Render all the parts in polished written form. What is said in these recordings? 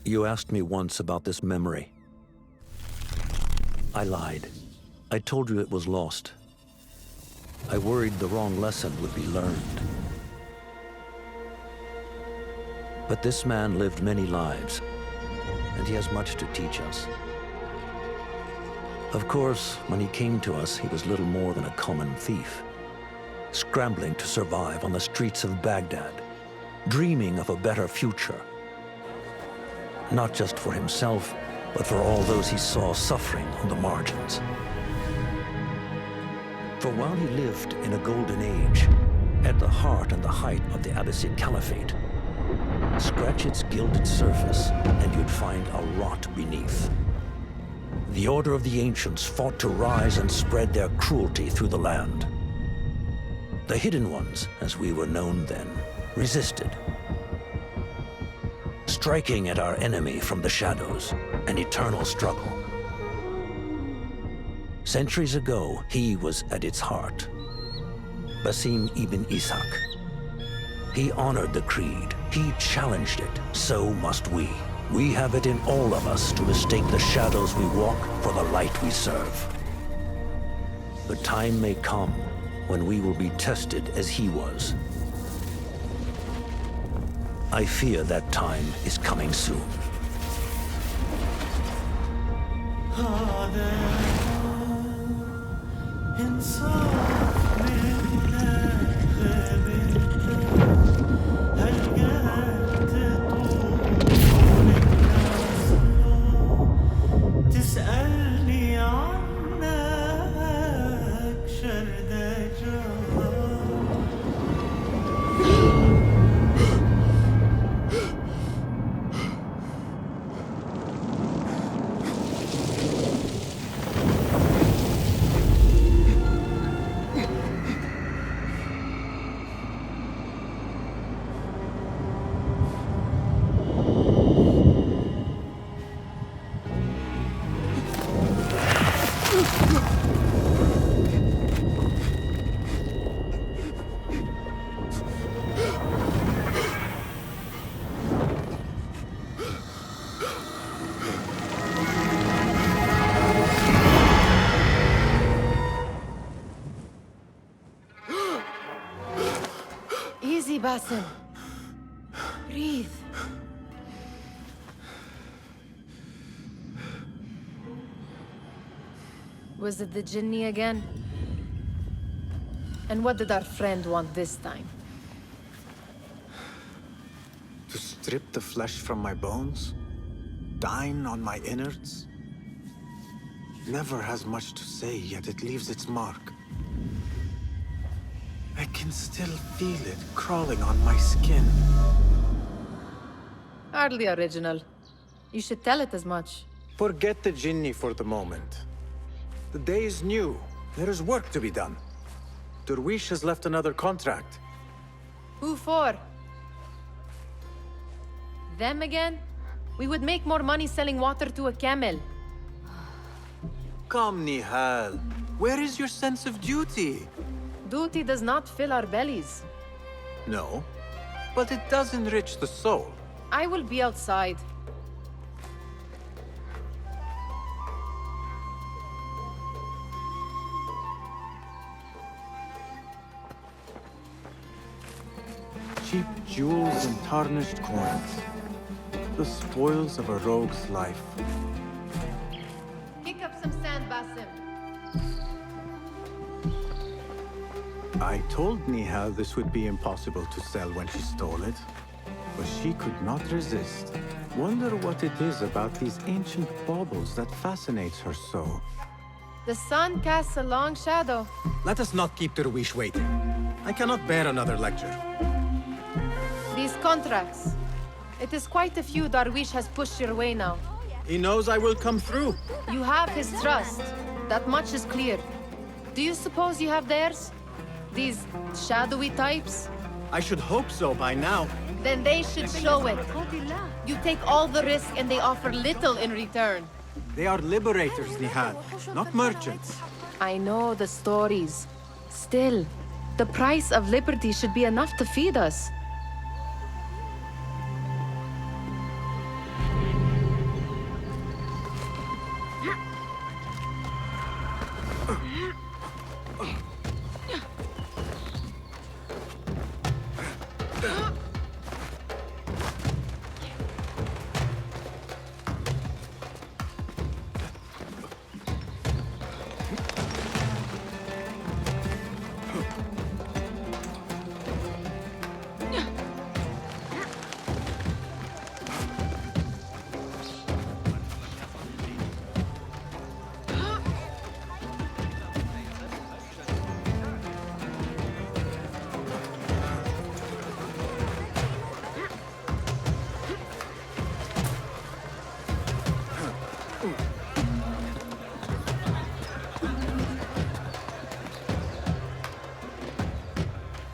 You asked me once about this memory. I lied. I told you it was lost. I worried the wrong lesson would be learned. But this man lived many lives, and he has much to teach us. Of course, when he came to us, he was little more than a common thief, scrambling to survive on the streets of Baghdad, dreaming of a better future. Not just for himself, but for all those he saw suffering on the margins. For while he lived in a golden age, at the heart and the height of the Abbasid Caliphate, scratch its gilded surface and you'd find a rot beneath. The Order of the Ancients fought to rise and spread their cruelty through the land. The Hidden Ones, as we were known then, resisted, striking at our enemy from the shadows, an eternal struggle. Centuries ago, he was at its heart. Basim ibn Ishaq. He honored the creed. He challenged it. So must we. We have it in all of us to mistake the shadows we walk for the light we serve. The time may come when we will be tested as he was. I fear that time is coming soon. Basim. Breathe. Was it the Jinni again? And what did our friend want this time? To strip the flesh from my bones? Dine on my innards? Never has much to say, yet it leaves its mark. I can still feel it crawling on my skin. Hardly original. You should tell it as much. Forget the Jinni for the moment. The day is new. There is work to be done. Derwish has left another contract. Who for? Them again? We would make more money selling water to a camel. Come, Nihal. Where is your sense of duty? Duty does not fill our bellies. No, but it does enrich the soul. I will be outside. Cheap jewels and tarnished coins. The spoils of a rogue's life. Pick up some sand, Basim. I told Nihal this would be impossible to sell when she stole it, but she could not resist. Wonder what it is about these ancient baubles that fascinates her so. The sun casts a long shadow. Let us not keep Derwish waiting. I cannot bear another lecture. These contracts. It is quite a few Darwish has pushed your way now. He knows I will come through. You have his trust. That much is clear. Do you suppose you have theirs? These shadowy types? I should hope so by now. Then they should show it. You take all the risk and they offer little in return. They are liberators, Nihal, not merchants. I know the stories. Still, the price of liberty should be enough to feed us.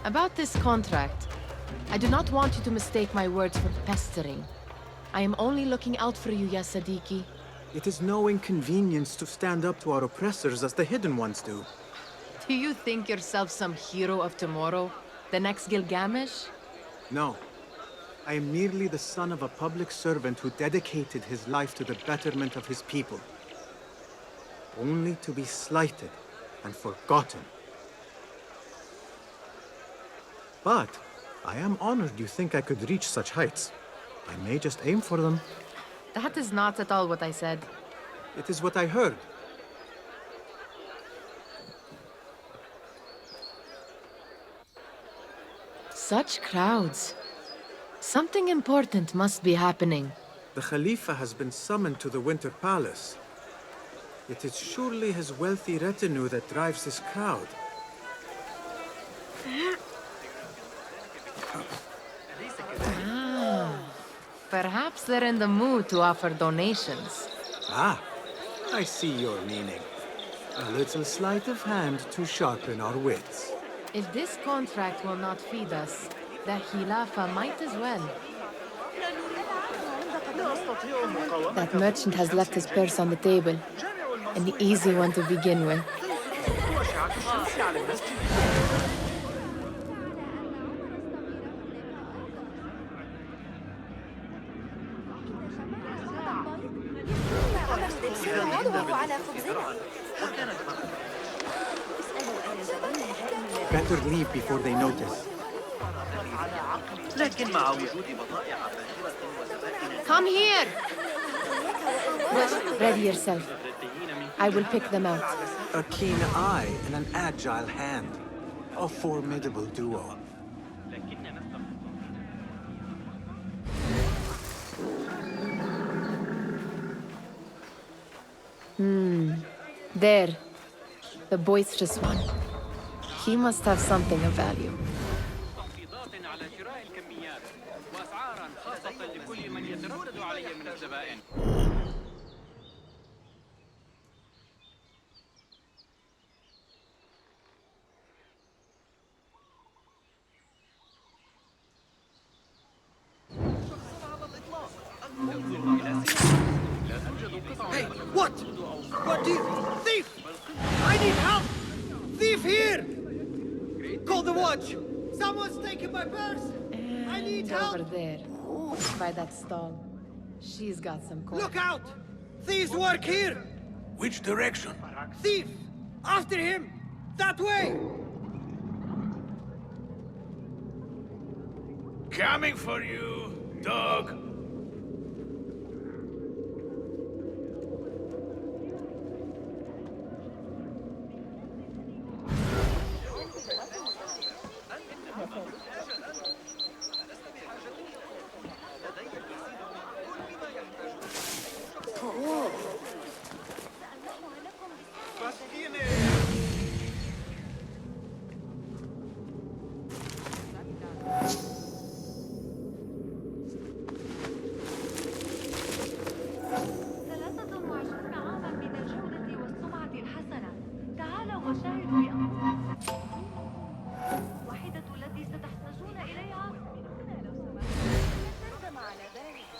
About this contract, I do not want you to mistake my words for pestering. I am only looking out for you, ya Sadiki. It is no inconvenience to stand up to our oppressors as the Hidden Ones do. Do you think yourself some hero of tomorrow? The next Gilgamesh? No. I am merely the son of a public servant who dedicated his life to the betterment of his people. Only to be slighted and forgotten. But I am honored you think I could reach such heights. I may just aim for them. That is not at all what I said. It is what I heard. Such crowds. Something important must be happening. The Khalifa has been summoned to the Winter Palace. It is surely his wealthy retinue that drives this crowd. Perhaps they're in the mood to offer donations. Ah, I see your meaning. A little sleight of hand to sharpen our wits. If this contract will not feed us, the Khilafa might as well. That merchant has left his purse on the table. An easy one to begin with. Better leave before they notice. Come here! Ready yourself. I will pick them out. A keen eye and an agile hand. A formidable duo. There. The boisterous one. He must have something of value. Hey, what? What do you... Thief! I need help! Thief here! Call the watch! Someone's taking my purse! I need help! Over there. By that stall. She's got some coin. Look out! Thieves work here! Which direction? Thief! After him! That way! Coming for you, dog.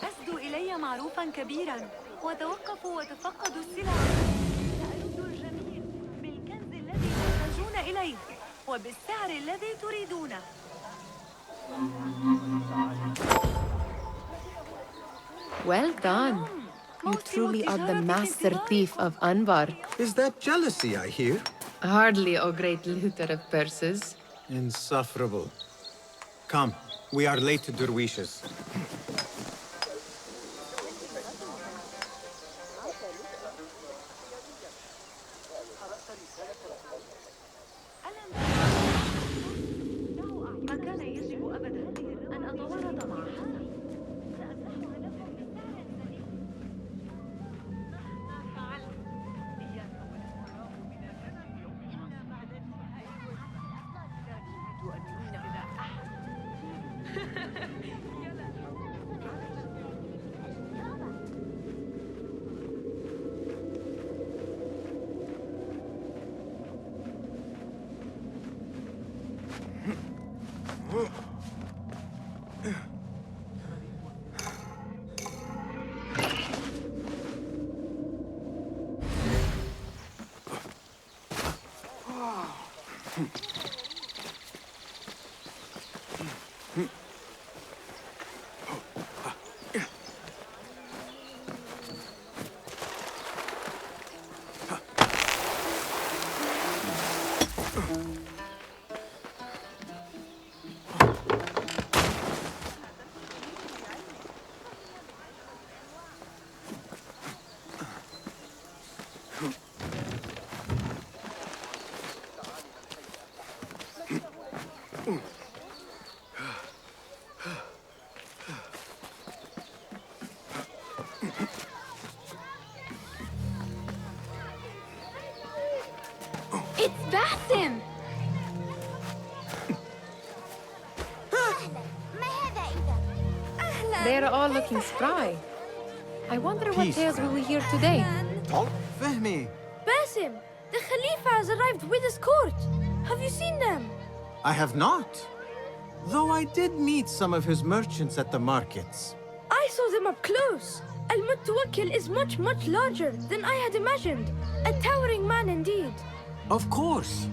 أسدوا إلي معروفا كبيرا وتوقفوا وتفقدوا السلع. سأرد الجميع بالكنز الذي تحتاجون إليه وبالسعر الذي تريدونه. Well done. You truly are the master thief of Anbar. Is that jealousy I hear? Hardly, O great looter of purses. Insufferable. Come, We are late to Derwishes. ما كان يجب أبدا أن أتورط معها. It's Basim! They're all looking spry. I wonder what Peace, tales we friend. will hear today. Fehmi! Basim! The Khalifa has arrived with his court! Have you seen them? I have not. Though I did meet some of his merchants at the markets. I saw them up close. Al-Mutawakkil is much larger than I had imagined. A towering man indeed. Of course.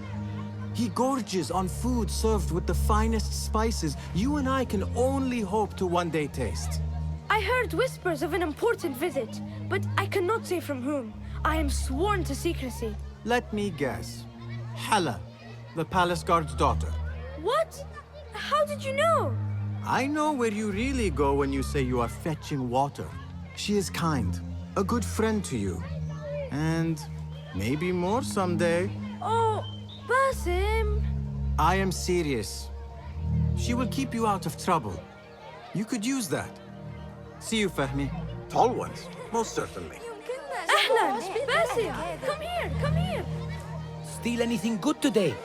He gorges on food served with the finest spices you and I can only hope to one day taste. I heard whispers of an important visit, but I cannot say from whom. I am sworn to secrecy. Let me guess. Hala, the palace guard's daughter. What? How did you know? I know where you really go when you say you are fetching water. She is kind, a good friend to you. And maybe more someday. Oh, Basim. I am serious. She will keep you out of trouble. You could use that. See you, Fehmi. Tall ones, most certainly. Ahlan, Basim. Come here. Steal anything good today?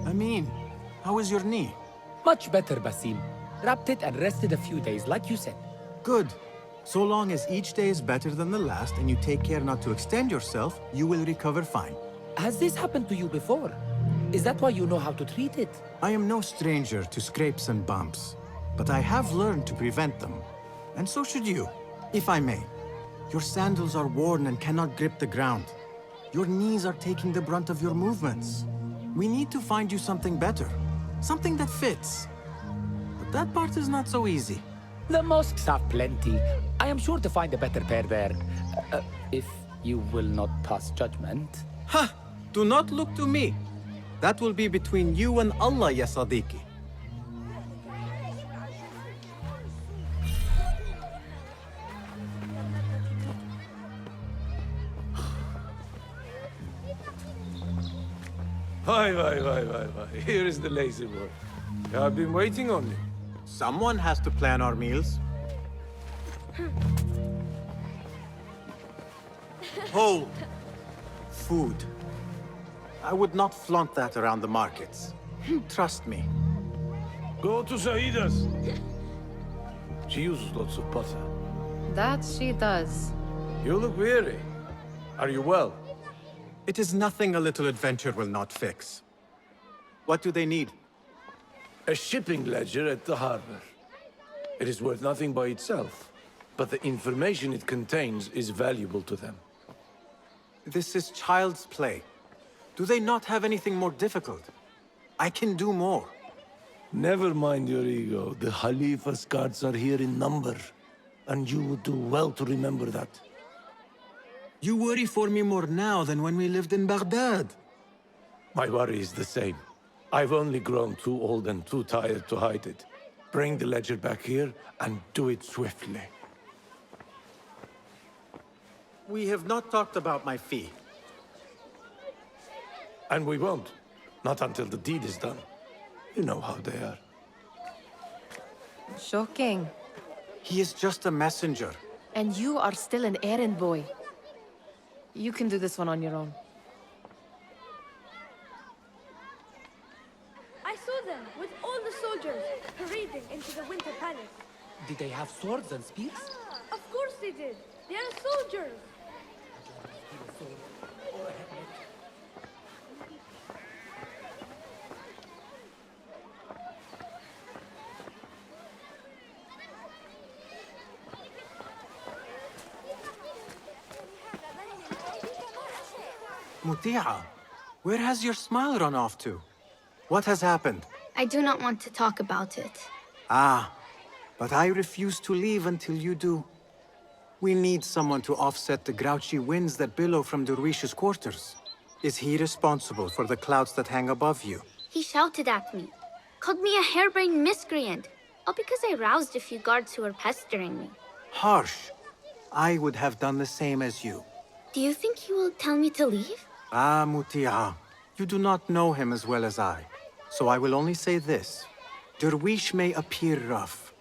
Amin, how is your knee? Much better, Basim. Wrapped it and rested a few days, like you said. Good. So long as each day is better than the last and you take care not to extend yourself, you will recover fine. Has this happened to you before? Is that why you know how to treat it? I am no stranger to scrapes and bumps, but I have learned to prevent them. And so should you, if I may. Your sandals are worn and cannot grip the ground. Your knees are taking the brunt of your movements. We need to find you something better, something that fits. But that part is not so easy. The mosques have plenty. I am sure to find a better pair there. If you will not pass judgment. Ha! Do not look to me. That will be between you and Allah, ya Sadiqi. Why. Here is the lazy boy. I've been waiting on you. Someone has to plan our meals. Hold. Food. I would not flaunt that around the markets. Trust me. Go to Saida's. She uses lots of butter. That she does. You look weary. Are you well? It is nothing a little adventure will not fix. What do they need? A shipping ledger at the harbor. It is worth nothing by itself, but the information it contains is valuable to them. This is child's play. Do they not have anything more difficult? I can do more. Never mind your ego. The Khalifa's guards are here in number, and you would do well to remember that. You worry for me more now than when we lived in Baghdad. My worry is the same. I've only grown too old and too tired to hide it. Bring the ledger back here, and do it swiftly. We have not talked about my fee. And we won't. Not until the deed is done. You know how they are. Shocking. He is just a messenger. And you are still an errand boy. You can do this one on your own. I saw them with all the soldiers parading into the Winter Palace. Did they have swords and spears? Of course they did. They are soldiers. Muti'a, where has your smile run off to? What has happened? I do not want to talk about it. Ah, but I refuse to leave until you do. We need someone to offset the grouchy winds that billow from Derwish's quarters. Is he responsible for the clouds that hang above you? He shouted at me, called me a harebrained miscreant, all because I roused a few guards who were pestering me. Harsh. I would have done the same as you. Do you think he will tell me to leave? Ah, Muti'a, you do not know him as well as I. So I will only say this. Derwish may appear rough,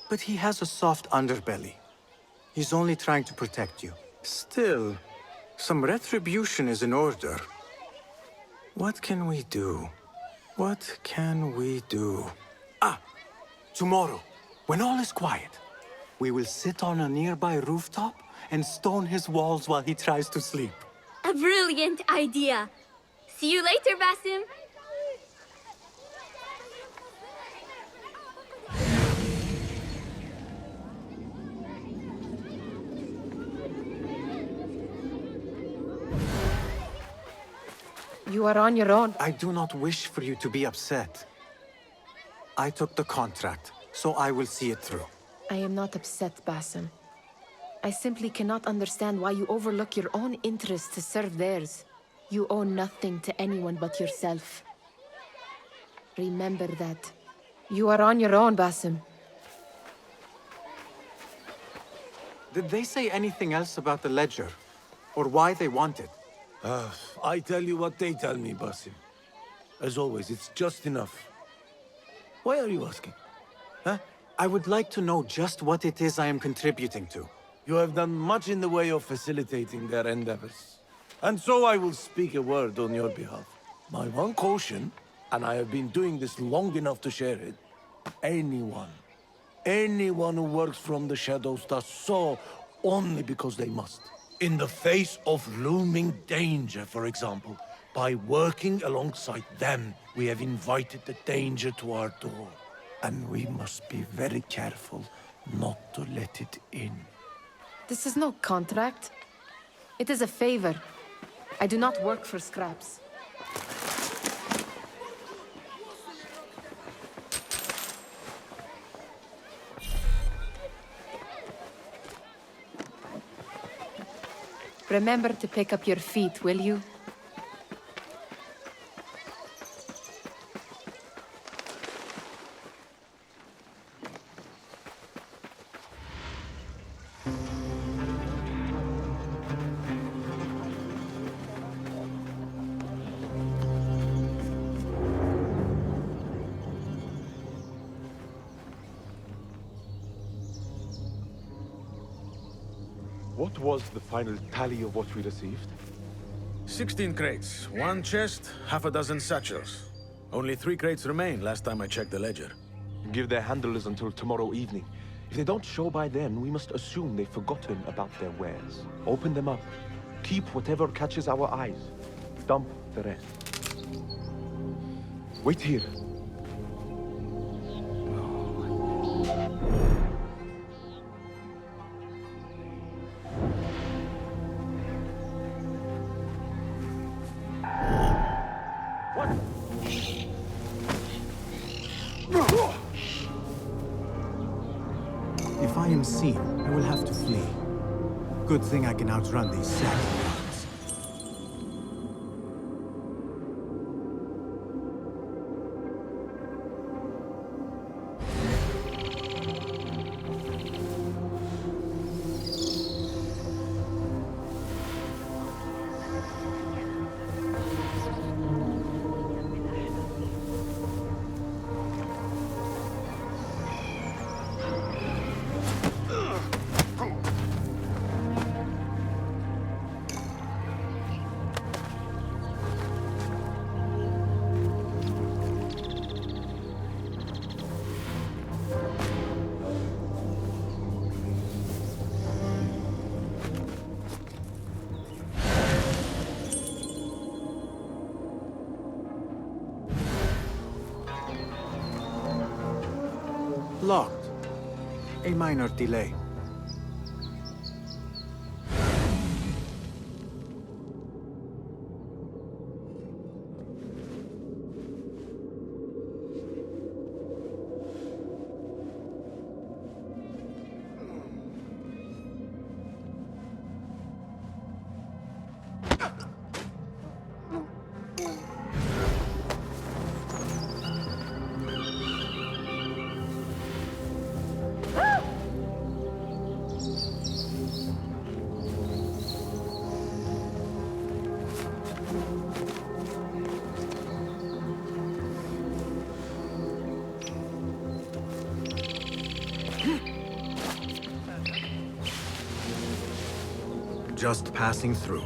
but he has a soft underbelly. He's only trying to protect you. Still, some retribution is in order. What can we do? What can we do? Ah! Tomorrow, when all is quiet, we will sit on a nearby rooftop and stone his walls while he tries to sleep. A brilliant idea. See you later, Basim. You are on your own. I do not wish for you to be upset. I took the contract, so I will see it through. I am not upset, Basim. I simply cannot understand why you overlook your own interests to serve theirs. You owe nothing to anyone but yourself. Remember that. You are on your own, Basim. Did they say anything else about the ledger? Or why they want it? I tell you what they tell me, Basim. As always, it's just enough. Why are you asking? Huh? I would like to know just what it is I am contributing to. You have done much in the way of facilitating their endeavors. And so I will speak a word on your behalf. My one caution, and I have been doing this long enough to share it, anyone who works from the shadows does so only because they must. In the face of looming danger, for example, by working alongside them, we have invited the danger to our door. And we must be very careful not to let it in. This is no contract. It is a favor. I do not work for scraps. Remember to pick up your feet, will you? What was the final tally of what we received? 16 crates, 1 chest, half a dozen satchels. Only 3 crates remain last time I checked the ledger. Give their handlers until tomorrow evening. If they don't show by then, we must assume they've forgotten about their wares. Open them up. Keep whatever catches our eyes. Dump the rest. Wait here. I am seen, I will have to flee. Good thing I can outrun these savage guards. Locked. A minor delay. Just passing through.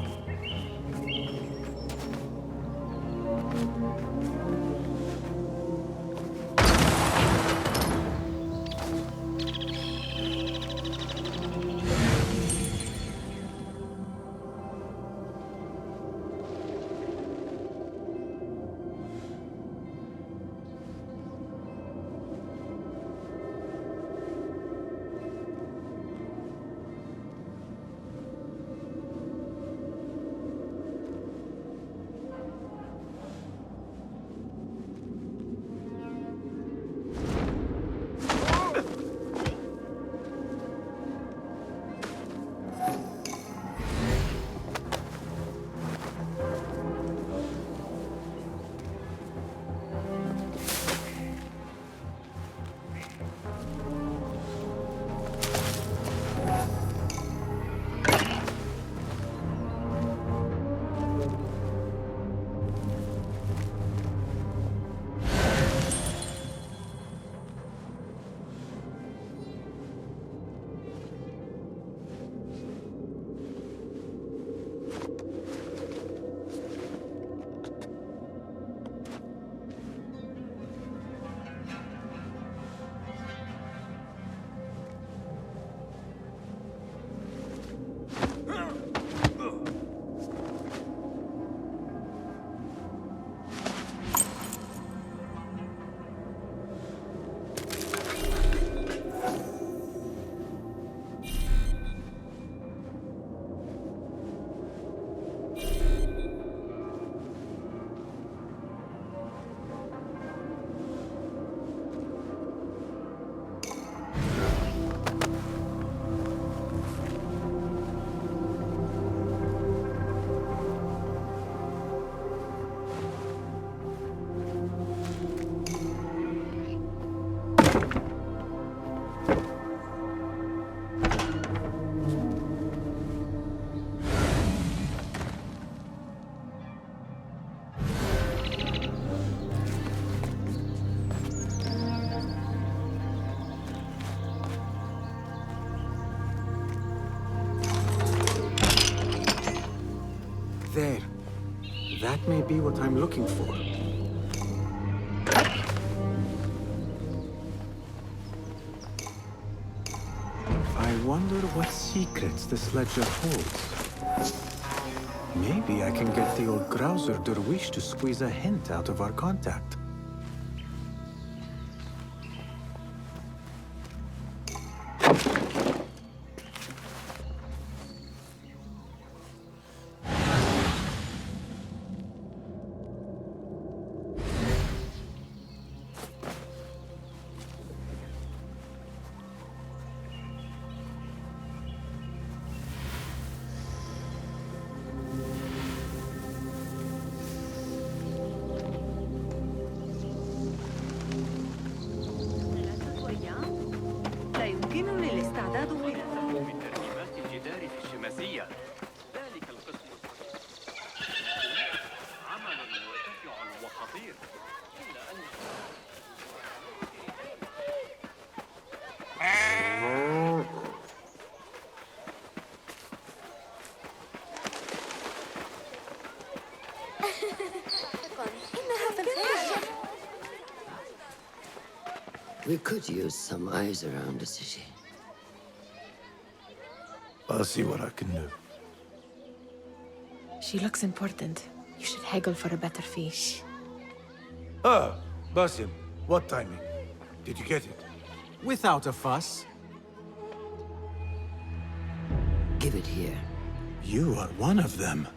There. That may be what I'm looking for. I wonder what secrets this ledger holds. Maybe I can get the old grouser Derwish to squeeze a hint out of our contact. We could use some eyes around the city. I'll see what I can do. She looks important. You should haggle for a better fee. Ah, Basim, what timing? Did you get it? Without a fuss. Give it here. You are one of them.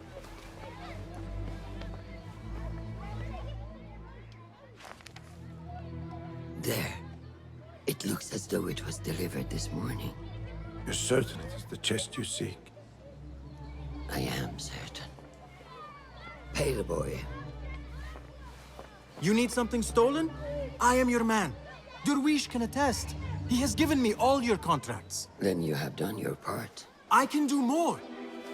There. It looks as though it was delivered this morning. You're certain it is the chest you seek? I am certain. Pay the boy. You need something stolen? I am your man. Derwish can attest. He has given me all your contracts. Then you have done your part. I can do more.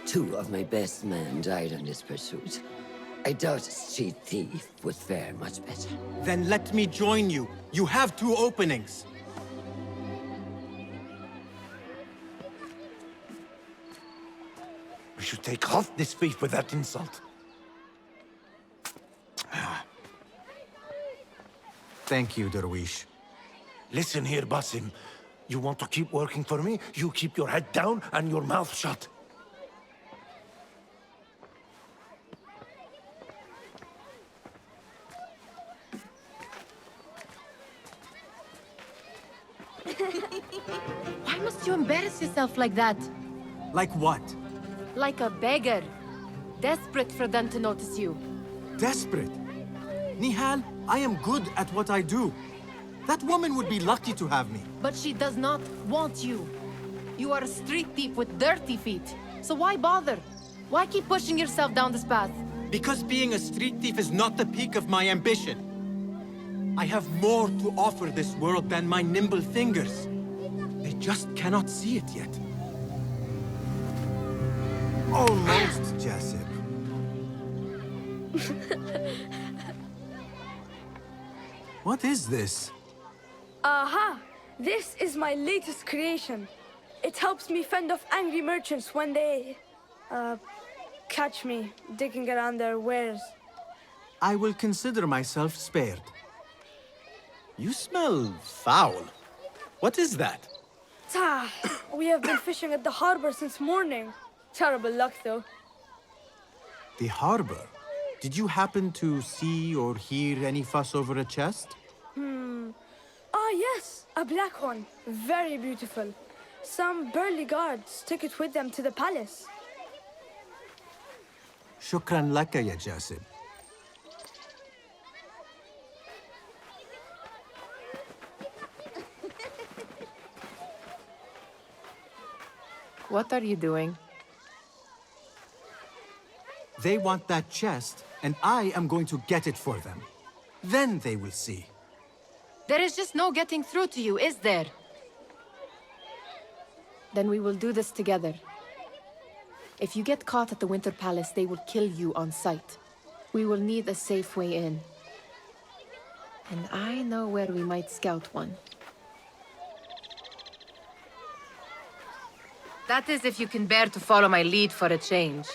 2 of my best men died on this pursuit. I doubt a street thief would fare much better. Then let me join you. You have 2 openings. We should take off this thief with that insult. Thank you, Derwish. Listen here, Basim. You want to keep working for me? You keep your head down and your mouth shut. Why must you embarrass yourself like that? Like what? Like a beggar. Desperate for them to notice you. Desperate? Nihal, I am good at what I do. That woman would be lucky to have me. But she does not want you. You are a street thief with dirty feet. So why bother? Why keep pushing yourself down this path? Because being a street thief is not the peak of my ambition. I have more to offer this world than my nimble fingers. They just cannot see it yet. Almost, Jasip. What is this? Aha! This is my latest creation. It helps me fend off angry merchants when they... catch me digging around their wares. I will consider myself spared. You smell foul. What is that? Tah! We have been fishing at the harbor since morning. Terrible luck, though. The harbor? Did you happen to see or hear any fuss over a chest? Ah, yes, a black one. Very beautiful. Some burly guards took it with them to the palace. Shukran laka, ya Jasib. What are you doing? They want that chest, and I am going to get it for them. Then they will see. There is just no getting through to you, is there? Then we will do this together. If you get caught at the Winter Palace, they will kill you on sight. We will need a safe way in. And I know where we might scout one. That is if you can bear to follow my lead for a change.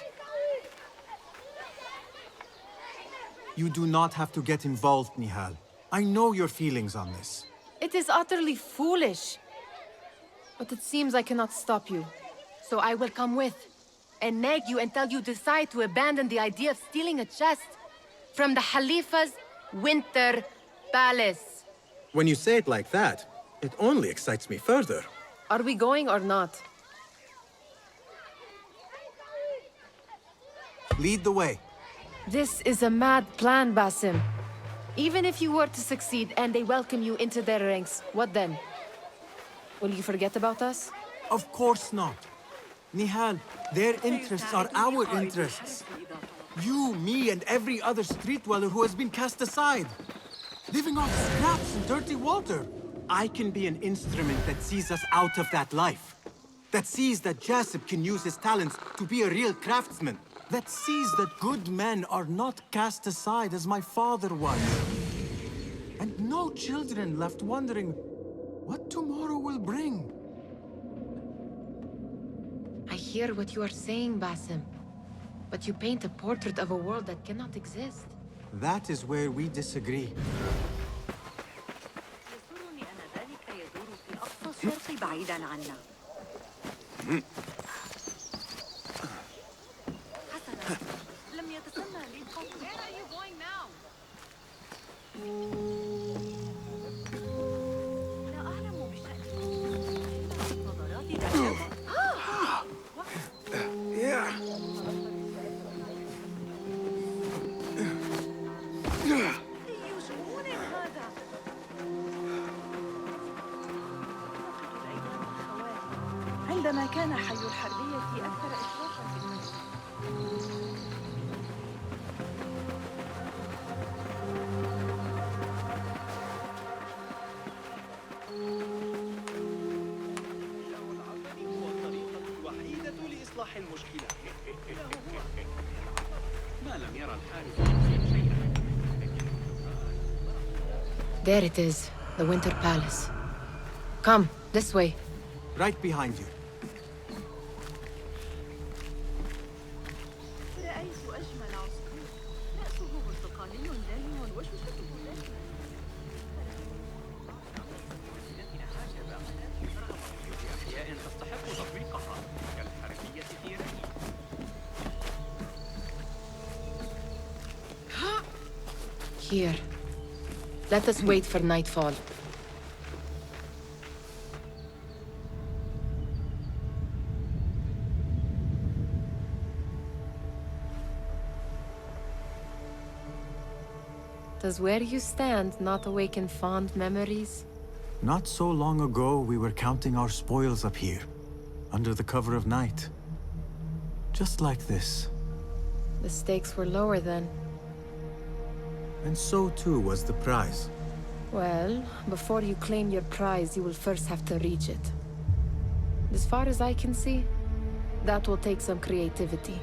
You do not have to get involved, Nihal. I know your feelings on this. It is utterly foolish. But it seems I cannot stop you. So I will come with, and nag you until you decide to abandon the idea of stealing a chest from the Khalifa's Winter Palace. When you say it like that, it only excites me further. Are we going or not? Lead the way. This is a mad plan, Basim. Even if you were to succeed and they welcome you into their ranks, what then? Will you forget about us? Of course not. Nihal, their interests are our interests. You, me, and every other street dweller who has been cast aside. Living off scraps and dirty water. I can be an instrument that sees us out of that life. That sees that Jasip can use his talents to be a real craftsman. That sees that good men are not cast aside as my father was. And no children left wondering what tomorrow will bring. I hear what you are saying, Basim. But you paint a portrait of a world that cannot exist. That is where we disagree. الشرق بعيدا عنا. حسنا، لم يتسنى لي القول. Where are you going now? لا أعلم بشأن نظرات دائما. عندما كان حي الحربية أكثر إشرافا في المدينة. هو الطريقة الوحيدة لإصلاح المشكلة. ما لم يرى الحارس شيئا. There it is, the Winter Palace. Come, this way. Right behind you. رأيت أجمل عصفور. رأسه برتقالي دائم وشفته دائما. أحياء تستحق تطبيقها كالحركية في رأيي. Here. Let us wait for nightfall. Does where you stand not awaken fond memories? Not so long ago, we were counting our spoils up here, under the cover of night. Just like this. The stakes were lower then. And so too was the prize. Well, before you claim your prize, you will first have to reach it. As far as I can see, that will take some creativity.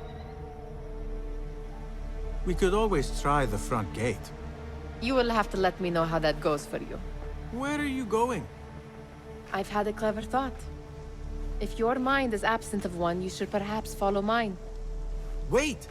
We could always try the front gate. You will have to let me know how that goes for you. Where are you going? I've had a clever thought. If your mind is absent of one, you should perhaps follow mine. Wait!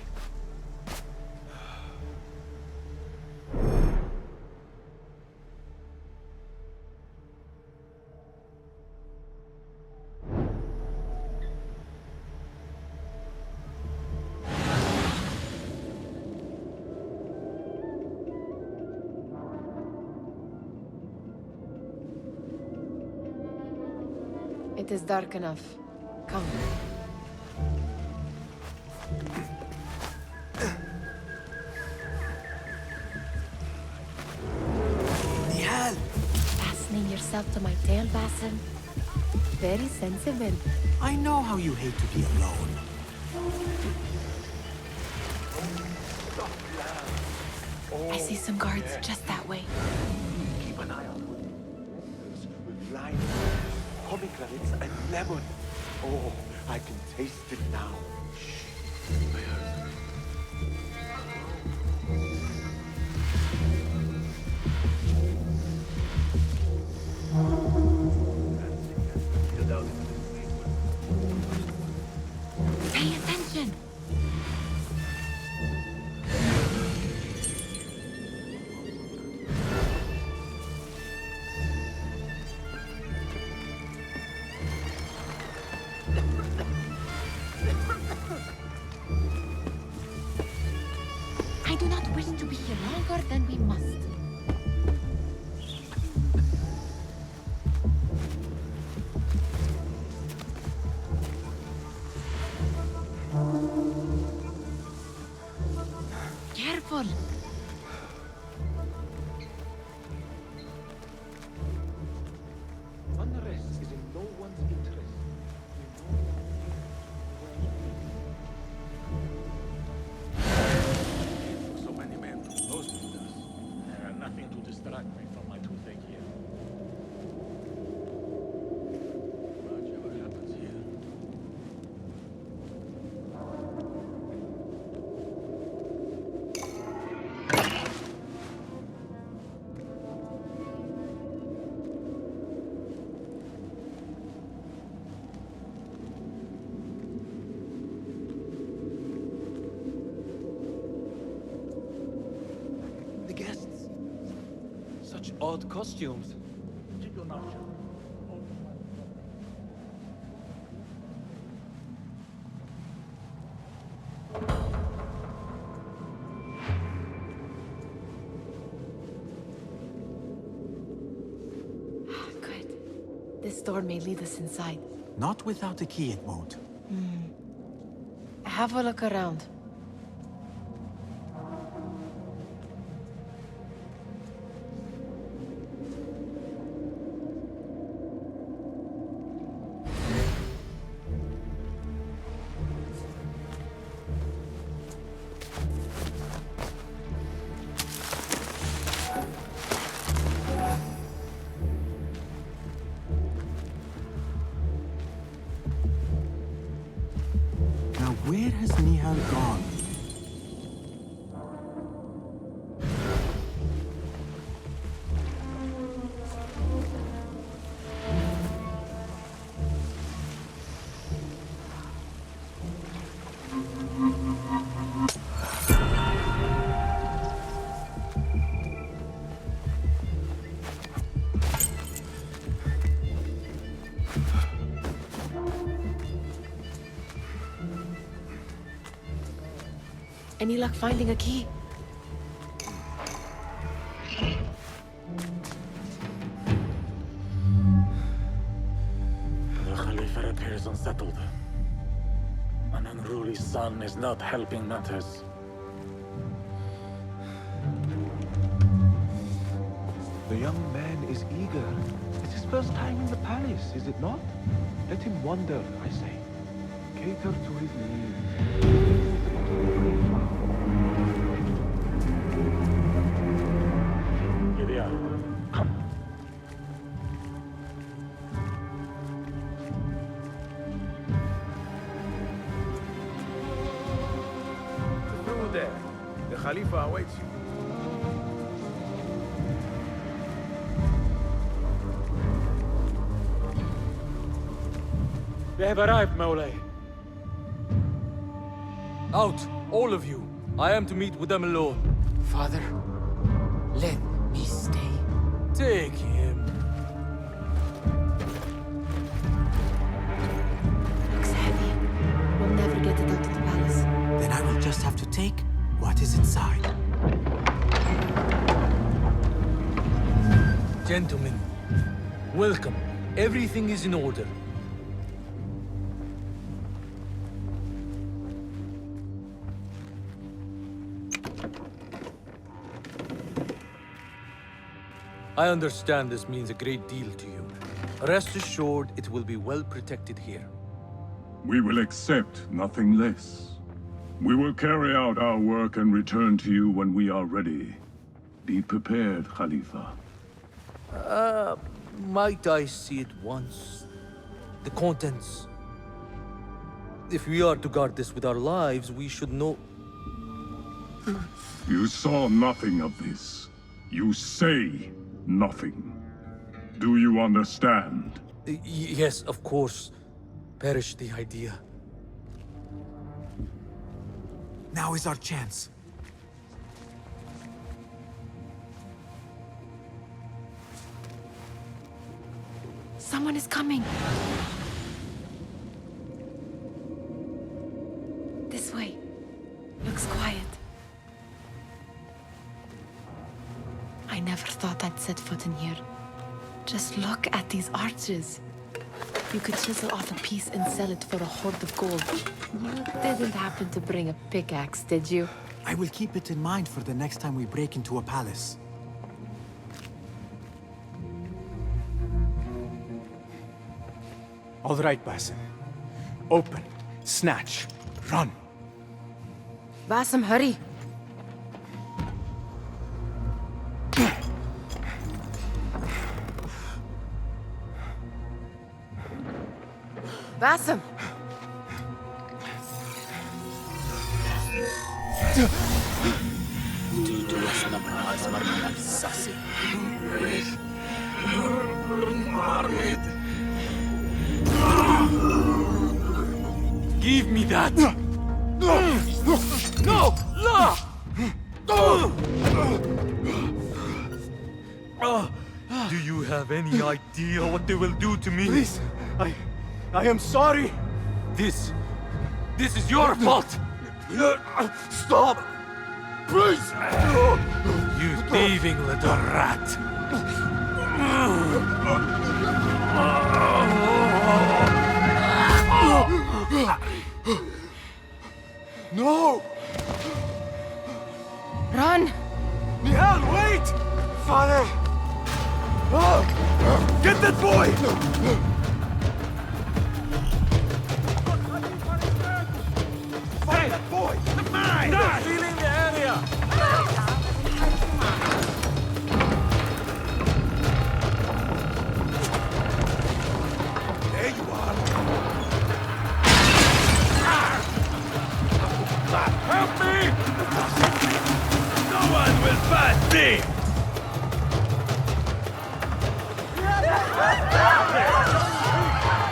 It is dark enough. Come. Nihal! Fastening yourself to my tail, Basim. Very sensible. I know how you hate to be alone. I see some guards just that way. Keep an eye on windows with lime, pomegranates, and lemon. Oh, I can taste it now. Shh. I heard Pay attention! I do not wish to be here longer than we must. Careful! unrest is in no one's interest. So many men from those leaders. Nothing to distract me from my toothache here. Whatever happens here. The guests. Such odd costumes. This door may lead us inside. Not without a key, it won't. Have a look around. Where has Nihal gone? Any luck finding a key? The Khalifa appears unsettled. An unruly son is not helping matters. The young man is eager. It's his first time in the palace, is it not? Let him wander, I say. Cater to his needs. Come. Through there. The Khalifa awaits you. They have arrived, Mawlay. Out, all of you. I am to meet with them alone. Father, let me stay. Take him. Looks heavy. We'll never get it out of the palace. Then I will just have to take what is inside. Gentlemen, welcome. Everything is in order. I understand this means a great deal to you. Rest assured, it will be well protected here. We will accept nothing less. We will carry out our work and return to you when we are ready. Be prepared, Khalifa. Might I see it once? The contents. If we are to guard this with our lives, we should know... You saw nothing of this. You say nothing. Do you understand? Yes, of course. Perish the idea. Now is our chance. Someone is coming. This way. Looks quiet. I never thought I'd set foot in here. Just look at these arches. You could chisel off a piece and sell it for a hoard of gold. You didn't happen to bring a pickaxe, did you? I will keep it in mind for the next time we break into a palace. All right, Basim. Open, snatch, run. Basim, hurry. Basim! Give me that! No! La! Do you have any idea what they will do to me? Please, I am sorry. This is your fault! Stop! Please! You thieving little rat! Get that boy! Find that boy! Mine! They're stealing the area! There you are! Help me! No one will pass me!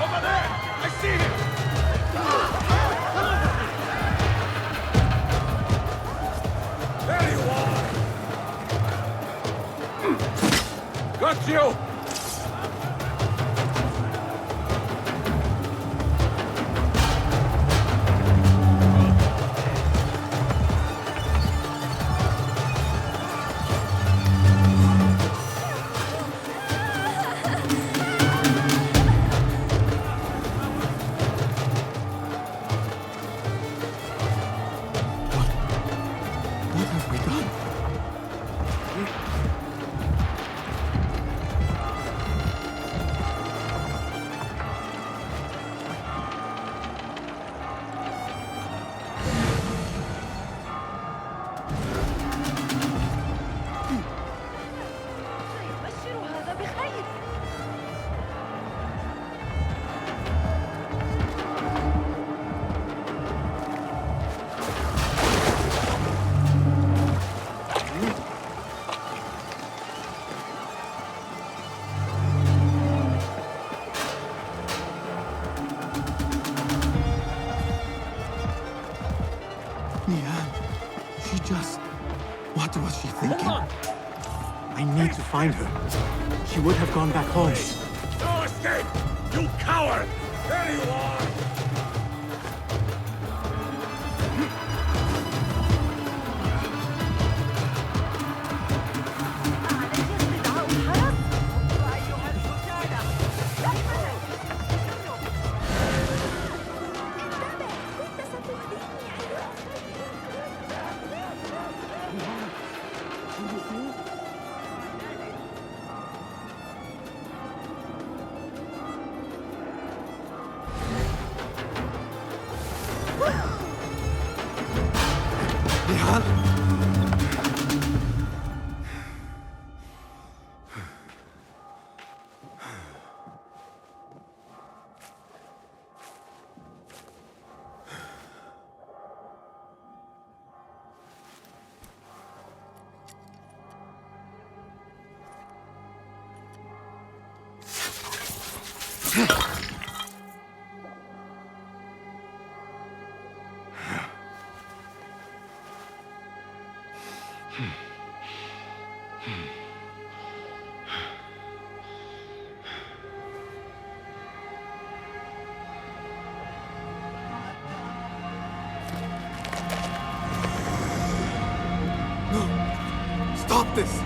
Over there! I see him! There you are! Got you! What have we done? She just... What was she thinking? I need to find her. She would have gone back home. No escape! You coward! There you are! Stop this!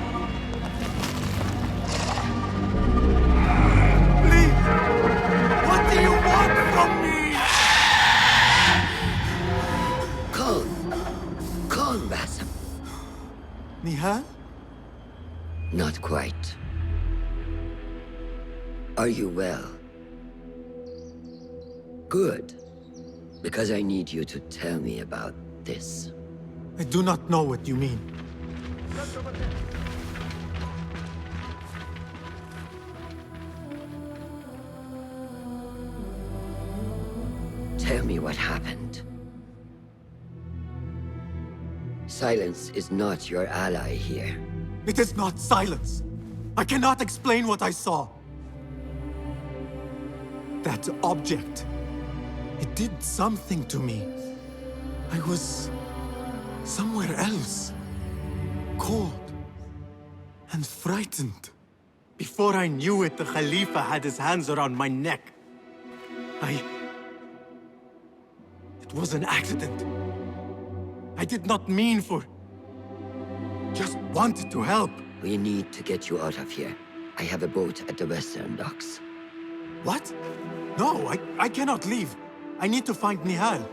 Please! What do you want from me? Calm, Basim. Nihal? Not quite. Are you well? Good. Because I need you to tell me about this. I do not know what you mean. Tell me what happened. Silence is not your ally here. It is not silence. I cannot explain what I saw. That object. It did something to me. I was somewhere else. Cold and frightened. Before I knew it, the Khalifa had his hands around my neck. It was an accident. I did not mean for... Just wanted to help. We need to get you out of here. I have a boat at the western docks. What? No, I cannot leave. I need to find Nihal.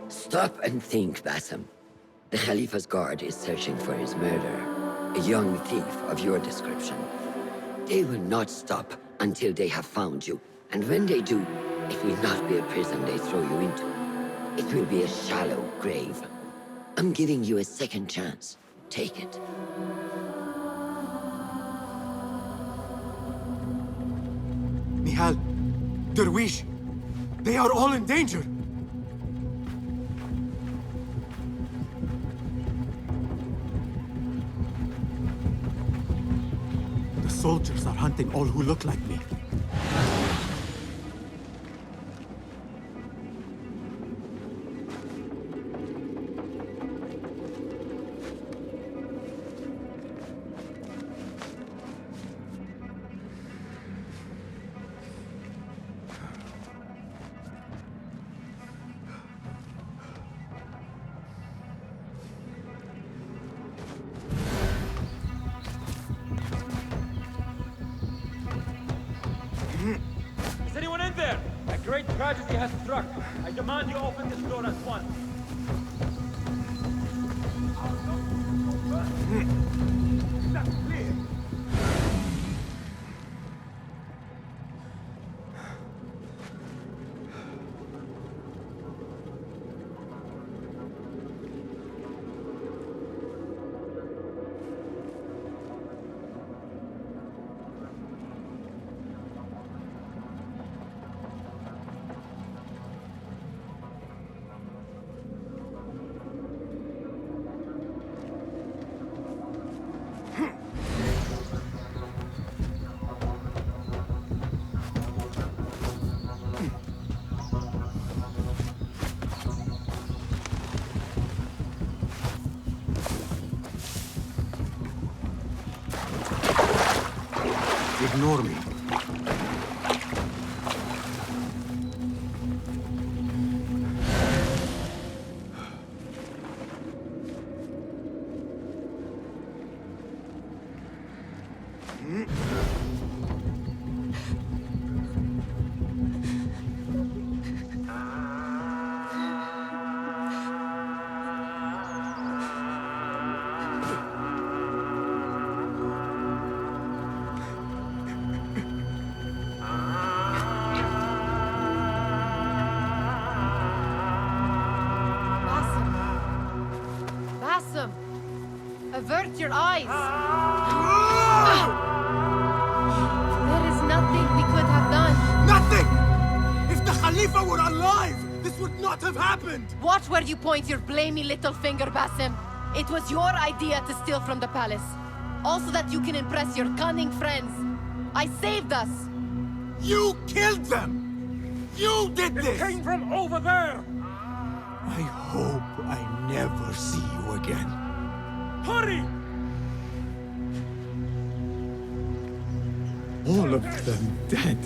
Stop and think, Basim. The Khalifa's guard is searching for his murderer. A young thief of your description. They will not stop until they have found you. And when they do, it will not be a prison they throw you into. It will be a shallow grave. I'm giving you a second chance. Take it. Nihal, Derwish, they are all in danger. The soldiers are hunting all who look like me. Is anyone in there? A great tragedy has struck. I demand you open this door at once. That's clear. Ignore me. Basim! Avert your eyes! There is nothing we could have done. Nothing! If the Khalifa were alive, this would not have happened! Watch where you point your blamey little finger, Basim. It was your idea to steal from the palace. Also that you can impress your cunning friends. I saved us! You killed them! You did this! It came from over there! I hope I never see you again. Hurry! All of them dead.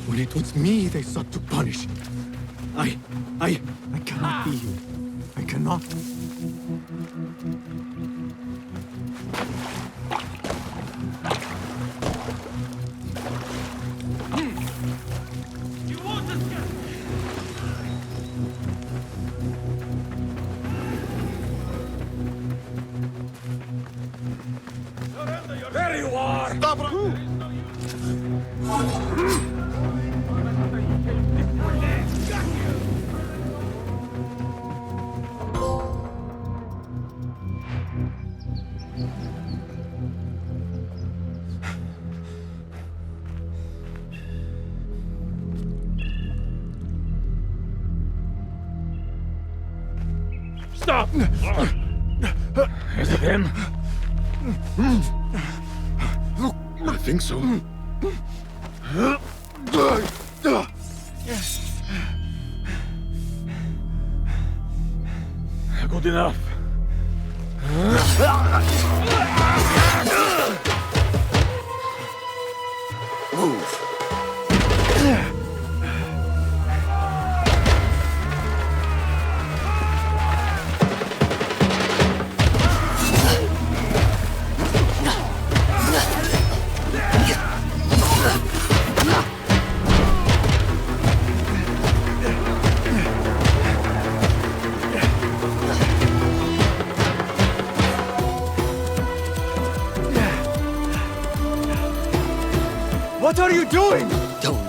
When it was me they sought to punish. I cannot be you. I cannot. You won't escape! There you are! Stop! Stop! Is it him? I think so. Good enough. Move. What are you doing? Don't